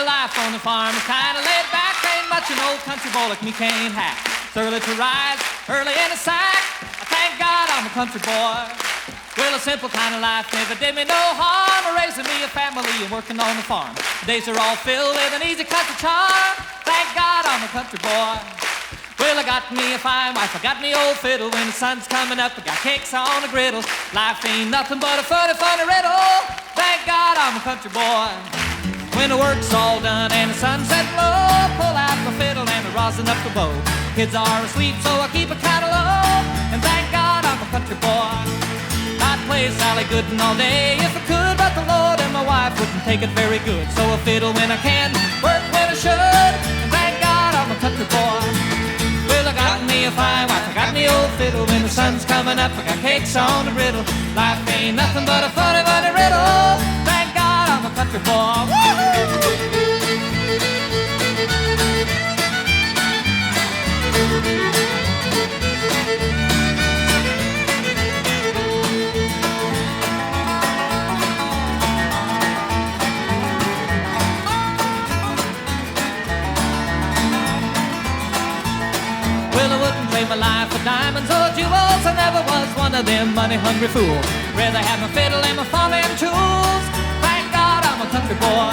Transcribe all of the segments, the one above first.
Well, life on the farm is kind of laid back. Ain't much an old country boy like me can't hack. It's early to rise, early in the sack. I thank God I'm a country boy. Well, a simple kind of life never did me no harm. Raising me a family and working on the farm. The days are all filled with an easy country charm. Thank God I'm a country boy. Well, I got me a fine wife, I got me old fiddle. When the sun's coming up, I got cakes on the griddle. Life ain't nothing but a funny, funny riddle. Thank God I'm a country boy. When the work's all done and the sunset low, pull out my fiddle and I rosin up the bow. Kids are asleep, so I keep a kind of low. And thank God I'm a country boy. I'd play Sally Gooden all day if I could, but the Lord and my wife wouldn't take it very good. So I fiddle when I can, work when I should. And thank God I'm a country boy. Well, I got me a fine wife, I got me old fiddle. When the sun's coming up, I got cakes on the griddle. Life ain't nothing but a funny, funny riddle. Thank God I'm a country boy. Woo-hoo! My life for diamonds or jewels. I never was one of them money-hungry fools. Rather have my fiddle and my farming tools. Thank God I'm a country boy.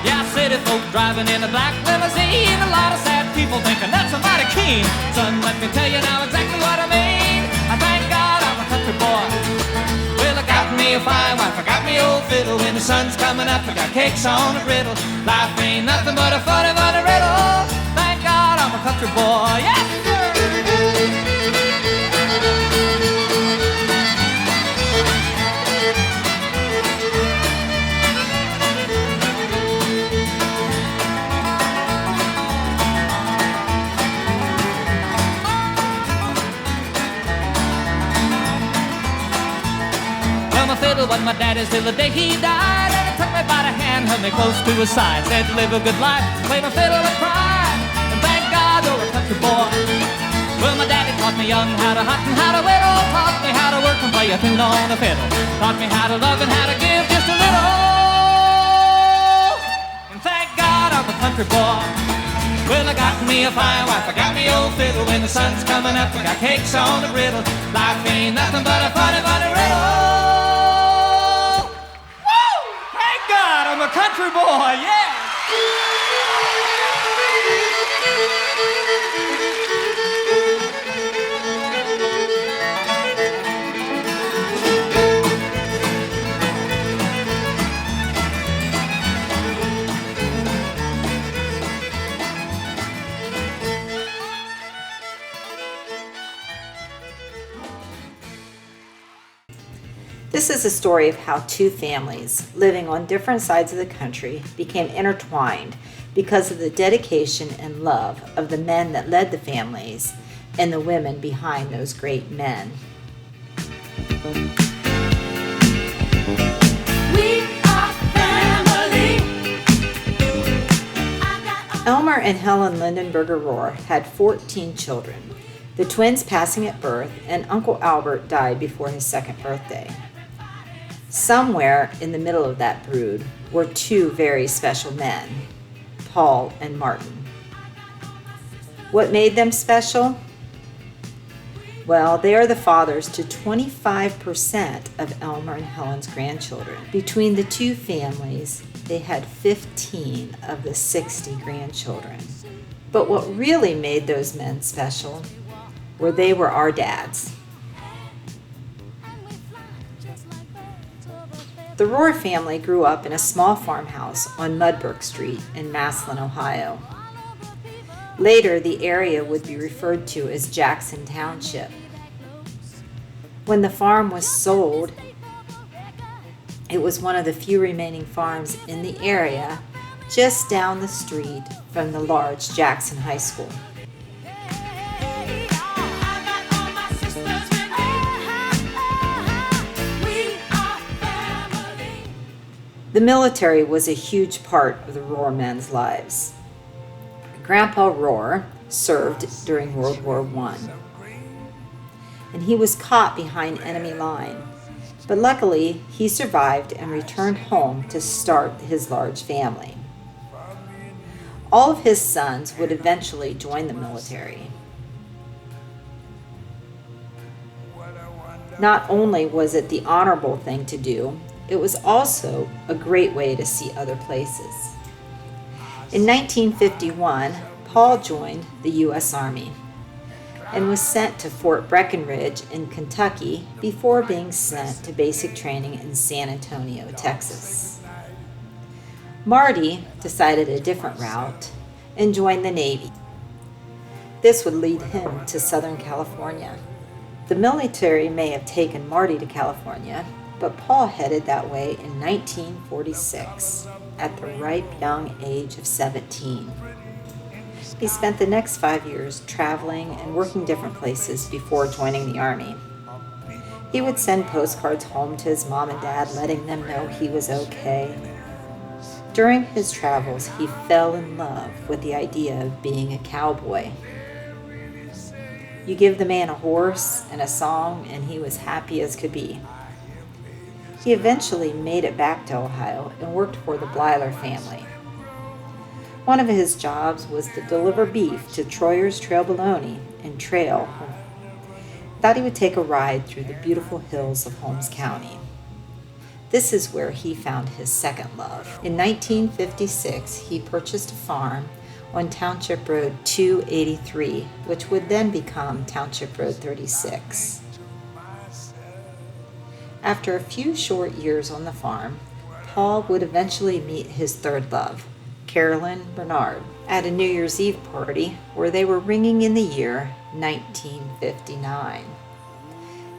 Yeah, city folk driving in a black limousine. A lot of sad people thinking that's a mighty keen. Son, let me tell you now exactly what I mean. I thank God I'm a country boy. Well, I got me a fine wife, I got me old fiddle. When the sun's coming up, I got cakes on the griddle. Life ain't nothing but a funny, funny riddle. Thank God I'm a country boy. Yeah! Was my daddy's till the day he died. And he took me by the hand, held me close to his side. Said to live a good life, play my fiddle and cry. And thank God you're a country boy. Well, my daddy taught me young how to hunt and how to whittle. Taught me how to work and play a tune on the fiddle. Taught me how to love and how to give just a little. And thank God I'm a country boy. Well, I got me a fine wife, I got me old fiddle. When the sun's coming up, I got cakes on the griddle. Life ain't nothing but a funny, funny riddle. I'm a country boy, yeah! This is a story of how two families living on different sides of the country became intertwined because of the dedication and love of the men that led the families and the women behind those great men. We are family. Elmer and Helen Lindenberger Rohr had 14 children, the twins passing at birth, and Uncle Albert died before his second birthday. Somewhere in the middle of that brood were two very special men, Paul and Martin. What made them special? Well, they are the fathers to 25% of Elmer and Helen's grandchildren. Between the two families, they had 15 of the 60 grandchildren. But what really made those men special were they were our dads. The Rohr family grew up in a small farmhouse on Mudbrook Street in Massillon, Ohio. Later, the area would be referred to as Jackson Township. When the farm was sold, it was one of the few remaining farms in the area just down the street from the large Jackson High School. The military was a huge part of the Rohr men's lives. Grandpa Rohr served during World War I, and he was caught behind enemy line, but luckily he survived and returned home to start his large family. All of his sons would eventually join the military. Not only was it the honorable thing to do, it was also a great way to see other places. In 1951, Paul joined the U.S. Army and was sent to Fort Breckinridge in Kentucky before being sent to basic training in San Antonio, Texas. Marty decided a different route and joined the Navy. This would lead him to Southern California. The military may have taken Marty to California, but Paul headed that way in 1946 at the ripe young age of 17. He spent the next 5 years traveling and working different places before joining the Army. He would send postcards home to his mom and dad, letting them know he was okay. During his travels, he fell in love with the idea of being a cowboy. You give the man a horse and a song, and he was happy as could be. He eventually made it back to Ohio and worked for the Blyler family. One of his jobs was to deliver beef to Troyer's Trail Bologna and Trail. Thought he would take a ride through the beautiful hills of Holmes County. This is where he found his second love. In 1956, he purchased a farm on Township Road 283, which would then become Township Road 36. After a few short years on the farm, Paul would eventually meet his third love, Carolyn Bernard, at a New Year's Eve party where they were ringing in the year 1959.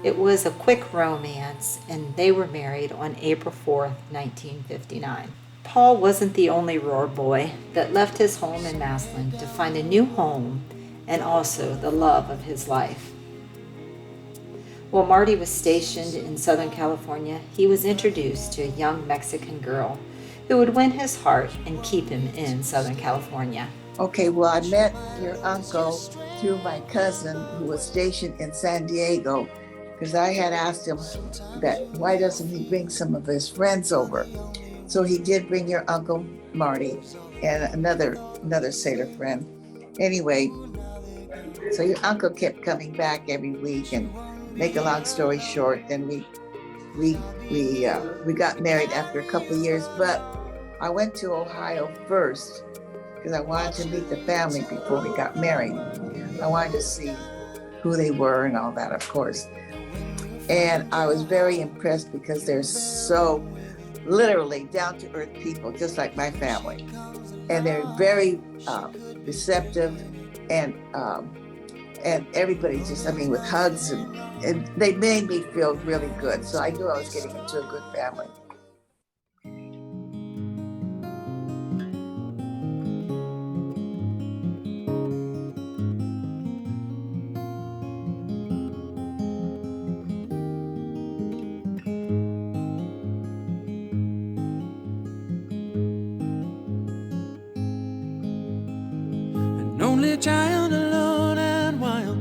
It was a quick romance, and they were married on April 4th, 1959. Paul wasn't the only Rohr boy that left his home in Massillon to find a new home and also the love of his life. While Marty was stationed in Southern California, he was introduced to a young Mexican girl who would win his heart and keep him in Southern California. Okay, well, I met your uncle through my cousin who was stationed in San Diego, because I had asked him that why doesn't he bring some of his friends over? So he did bring your Uncle Marty and another sailor friend. Anyway, so your uncle kept coming back every week, and make a long story short, then we got married after a couple of years, but I went to Ohio first because I wanted to meet the family before we got married. I wanted to see who they were and all that, of course. And I was very impressed because they're so literally down-to-earth people, just like my family. And they're very receptive, and everybody just, with hugs, and they made me feel really good. So I knew I was getting into a good family. Only child, alone and wild,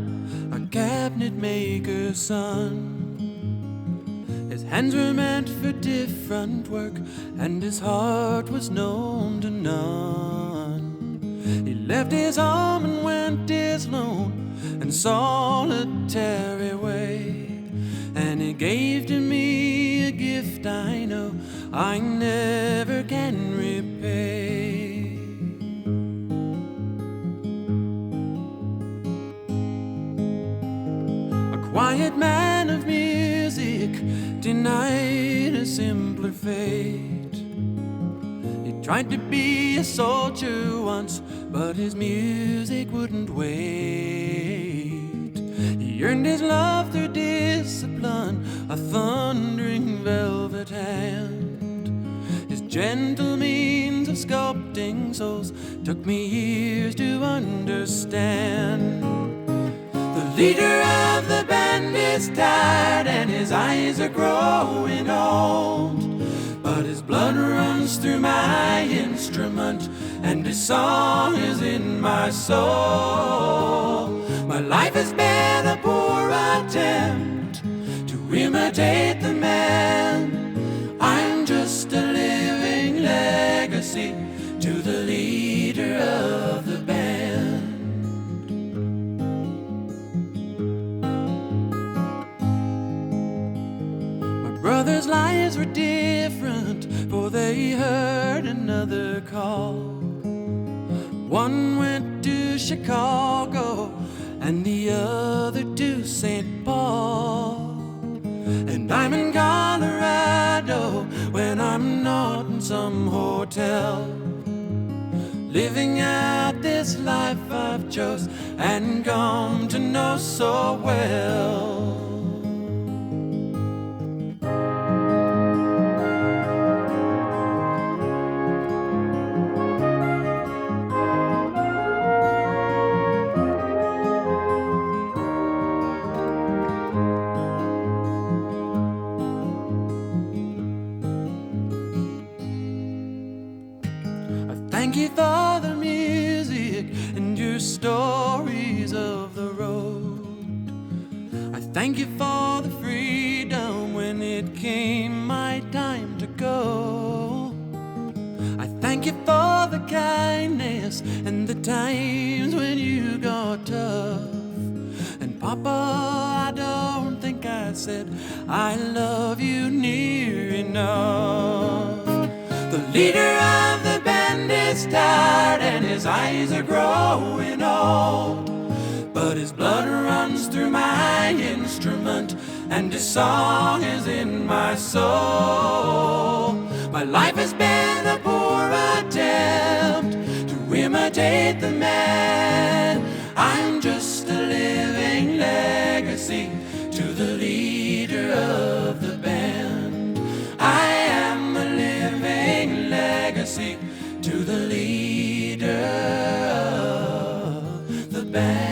a cabinet maker's son. His hands were meant for different work, and his heart was known to none. He left his home and went his lone and solitary way, and he gave to me a gift I know I never can repay. Quiet man of music, denied a simpler fate. He tried to be a soldier once, but his music wouldn't wait. He earned his love through discipline, a thundering velvet hand. His gentle means of sculpting souls took me years to understand. The leader of the band is tired and his eyes are growing old, but his blood runs through my instrument and his song is in my soul. My life has been a poor attempt to imitate the man. I'm just a living legacy to the leader of the band. My brothers' lives were different, for they heard another call. One went to Chicago and the other to St. Paul. And I'm in Colorado when I'm not in some hotel, living out this life I've chose and come to know so well. Thank you for the music and your stories of the road. I thank you for the freedom when it came my time to go. I thank you for the kindness and the times when you got tough. And Papa, I don't think I said I love you near enough. The leader of the band is tired and his eyes are growing old, but his blood runs through my instrument and his song is in my soul. My life has been a poor attempt to imitate the man. I'm just a living legacy to the leader of the band. I am a living legacy to the leader of the band.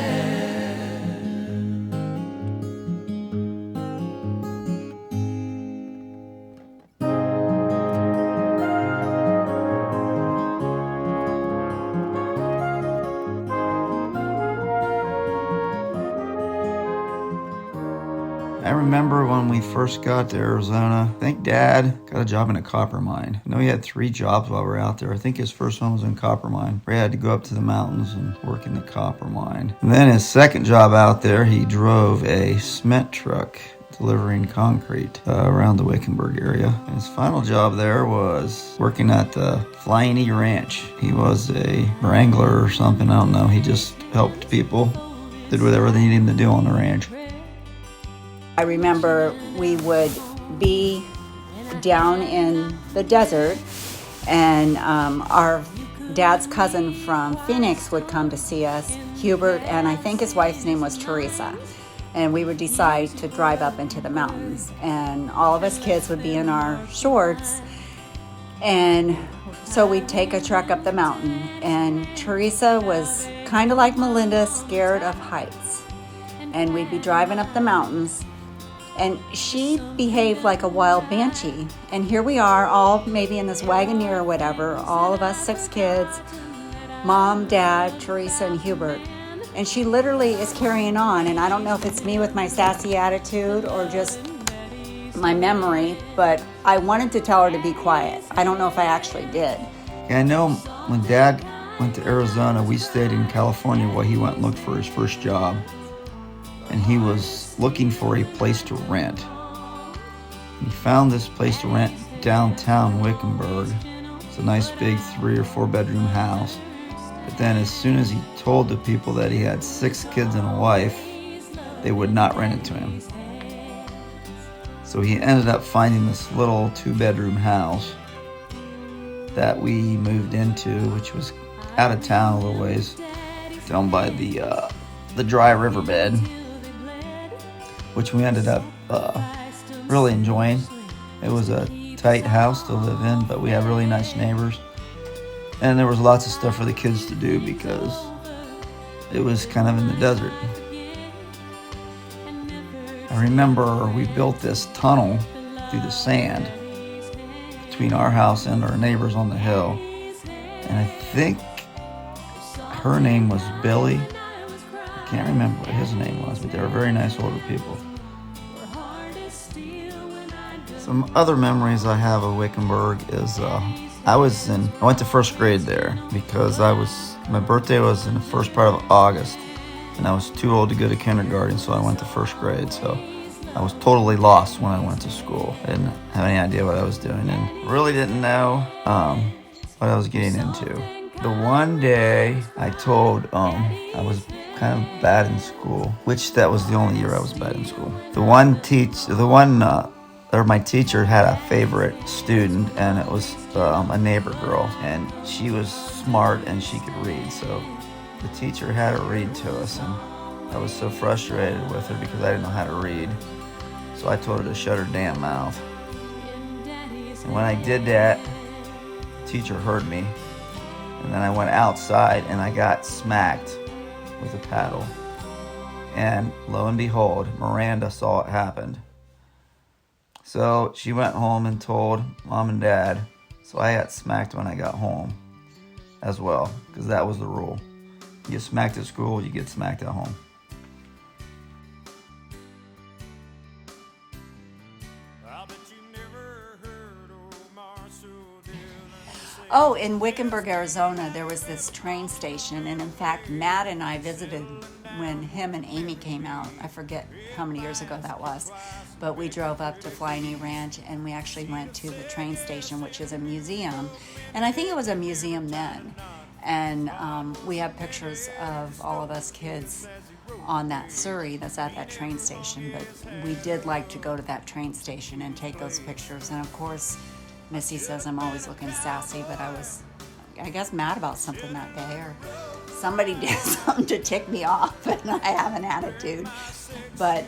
I remember when we first got to Arizona, I think Dad got a job in a copper mine. I know he had 3 jobs while we were out there. I think his first one was in copper mine, where he had to go up to the mountains and work in the copper mine. And then his second job out there, he drove a cement truck delivering concrete around the Wickenburg area. And his final job there was working at the Flying E Ranch. He was a wrangler or something, I don't know. He just helped people, did whatever they needed him to do on the ranch. I remember we would be down in the desert, and our dad's cousin from Phoenix would come to see us, Hubert, and I think his wife's name was Teresa. And we would decide to drive up into the mountains, and all of us kids would be in our shorts, and so we'd take a truck up the mountain. And Teresa was kind of like Melinda, scared of heights, and we'd be driving up the mountains. And she behaved like a wild banshee. And here we are, all maybe in this Wagoneer or whatever, all of us 6 kids, Mom, Dad, Teresa, and Hubert. And she literally is carrying on. And I don't know if it's me with my sassy attitude or just my memory, but I wanted to tell her to be quiet. I don't know if I actually did. Yeah, I know when Dad went to Arizona, we stayed in California while he went and looked for his first job. And he was looking for a place to rent. He found this place to rent downtown Wickenburg. It's a nice big 3 or 4 bedroom house. But then as soon as he told the people that he had 6 kids and a wife, they would not rent it to him. So he ended up finding this little 2-bedroom house that we moved into, which was out of town a little ways, down by the dry riverbed, which we ended up really enjoying. It was a tight house to live in, but we had really nice neighbors. And there was lots of stuff for the kids to do because it was kind of in the desert. I remember we built this tunnel through the sand between our house and our neighbors on the hill. And I think her name was Billy. I can't remember what his name was, but they were very nice older people. Some other memories I have of Wickenburg is I went to first grade there because my birthday was in the first part of August, and I was too old to go to kindergarten, so I went to first grade. So I was totally lost when I went to school. I didn't have any idea what I was doing and really didn't know what I was getting into. The one day I told I was kind of bad in school, which that was the only year I was bad in school. My teacher had a favorite student, and it was a neighbor girl, and she was smart and she could read, so the teacher had her read to us, and I was so frustrated with her because I didn't know how to read, so I told her to shut her damn mouth. And when I did that, the teacher heard me, and then I went outside and I got smacked with a paddle, and lo and behold, Miranda saw it happen. So she went home and told Mom and Dad, so I got smacked when I got home as well, because that was the rule. You get smacked at school, you get smacked at home. Oh, in Wickenburg, Arizona, there was this train station, and in fact, Matt and I visited when him and Amy came out. I forget how many years ago that was, but we drove up to Flying E Ranch, and we actually went to the train station, which is a museum, and I think it was a museum then, and we have pictures of all of us kids on that Surrey that's at that train station, but we did like to go to that train station and take those pictures, and of course, Missy says I'm always looking sassy, but I was, I guess, mad about something that day, or somebody did something to tick me off, and I have an attitude. But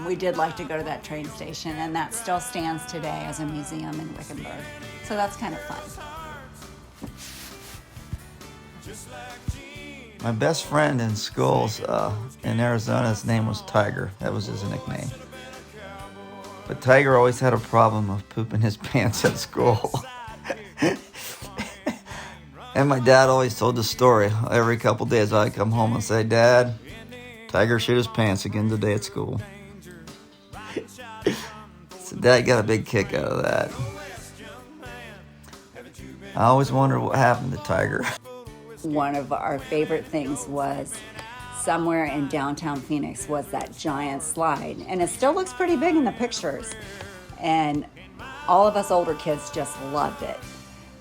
we did like to go to that train station, and that still stands today as a museum in Wickenburg. So that's kind of fun. My best friend in schools in Arizona, his name was Tiger. That was his nickname. But Tiger always had a problem of pooping his pants at school. And my dad always told the story. Every couple days I'd come home and say, Dad, Tiger shit his pants again today at school. So Dad got a big kick out of that. I always wondered what happened to Tiger. One of our favorite things was somewhere in downtown Phoenix was that giant slide, and it still looks pretty big in the pictures, and all of us older kids just loved it.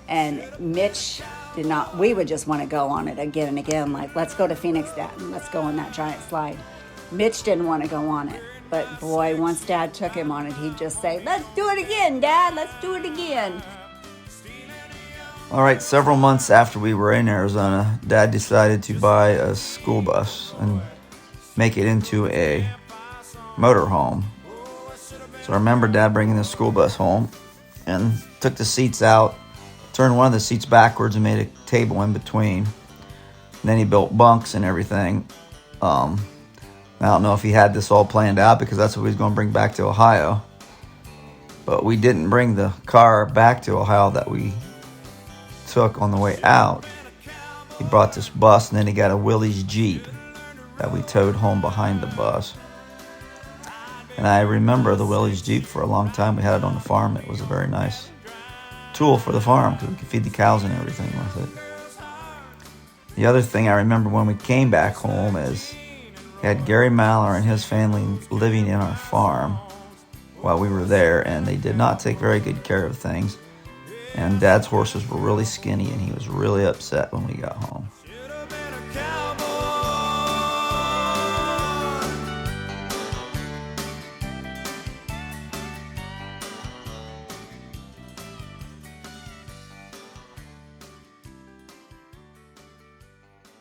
And Mitch did not. We would just want to go on it again and again, like, let's go to Phoenix, Dad, and let's go on that giant slide. Mitch didn't want to go on it, but boy, once Dad took him on it, he'd just say, let's do it again, Dad, let's do it again. All right, several months after we were in Arizona, Dad decided to buy a school bus and make it into a motorhome. So I remember Dad bringing the school bus home and took the seats out, turned one of the seats backwards and made a table in between. And then he built bunks and everything. I don't know if he had this all planned out because that's what he was going to bring back to Ohio. But we didn't bring the car back to Ohio that we took on the way out. He brought this bus, and then he got a Willys Jeep that we towed home behind the bus. And I remember the Willys Jeep for a long time. We had it on the farm. It was a very nice tool for the farm because we could feed the cows and everything with it. The other thing I remember when we came back home is we had Gary Maller and his family living in our farm while we were there, and they did not take very good care of things. And Dad's horses were really skinny, and he was really upset when we got home.